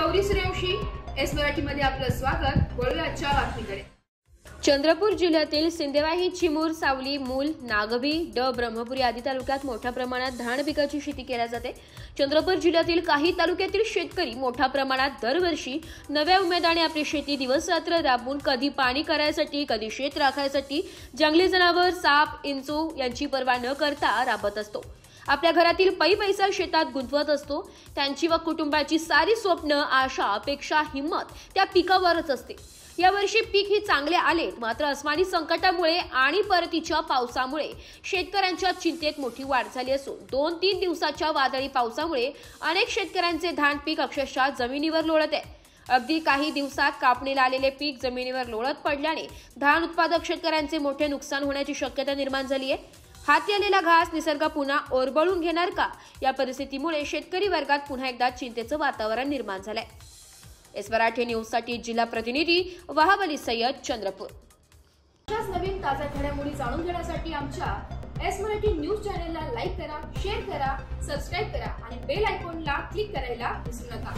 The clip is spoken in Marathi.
गौरी सूर्यवंशी, एस मराठीमध्ये आपलं स्वागत। वळूया आजच्या बातमीकडे। चंद्रपूर जिल्ह्यातील सिंदेवाही, चिमूर, सावली, मूल, नागभी, ब्रह्मपुरी आदी तालुक्यात मोठ्या प्रमाणात धान पिकाची शेती केली जाते। चंद्रपूर जिल्ह्यातील काही तालुक्यातील शेतकरी मोठ्या प्रमाणात दरवर्षी नव्या उमेदाने आपली शेती दिवस-रात्र राबवून कधी पाणी करायसाठी, कधी शेत राखायसाठी जंगली जनावर, साप, इंचू यांची पर्वा न करता राबत असतो। आपल्या घरातील पैसा शेतात गुंतवत असतो। त्यांची व कुटुंबाची सारी स्वप्न, आशा, अपेक्षा, हिम्मत त्या पिकावरच असते। या वर्षी पीक ही चांगले आले, मात्र अस्मानी संकटामुळे आणि परतीच्या पावसामुळे शेतकऱ्यांच्या चिंतेत मोठी वाढ झाली असून 2-3 दिवसाच्या वादळी पावसामुळे अनेक शेतकऱ्यांचे धान पीक अक्षरशः जमिनीवर लोळत आहे। अगदी काही दिवसात कापणीला आलेले पीक जमिनीवर लोळत पडल्याने धान उत्पादक शेतकऱ्यांचे मोठे नुकसान होण्याची शक्यता निर्माण झाली आहे। हाती आलेला घास निसर्ग पुन्हा ओरबळून घेणार का, या परिस्थितीमुळे शेतकरी वर्गात पुन्हा एकदा चिंतेचं वातावरण निर्माण झालंय। एस मराठी न्यूज साठी जिल्हा प्रतिनिधी वहाब अली सय्यद, चंद्रपूर। अशाच नवीन ताज्या घडामोडी जाणून घेण्यासाठी आमच्या एस मराठी न्यूज चॅनलला लाईक करा, शेअर करा, सबस्क्राइब करा आणि बेल आयकॉनला क्लिक करायला विसरू नका।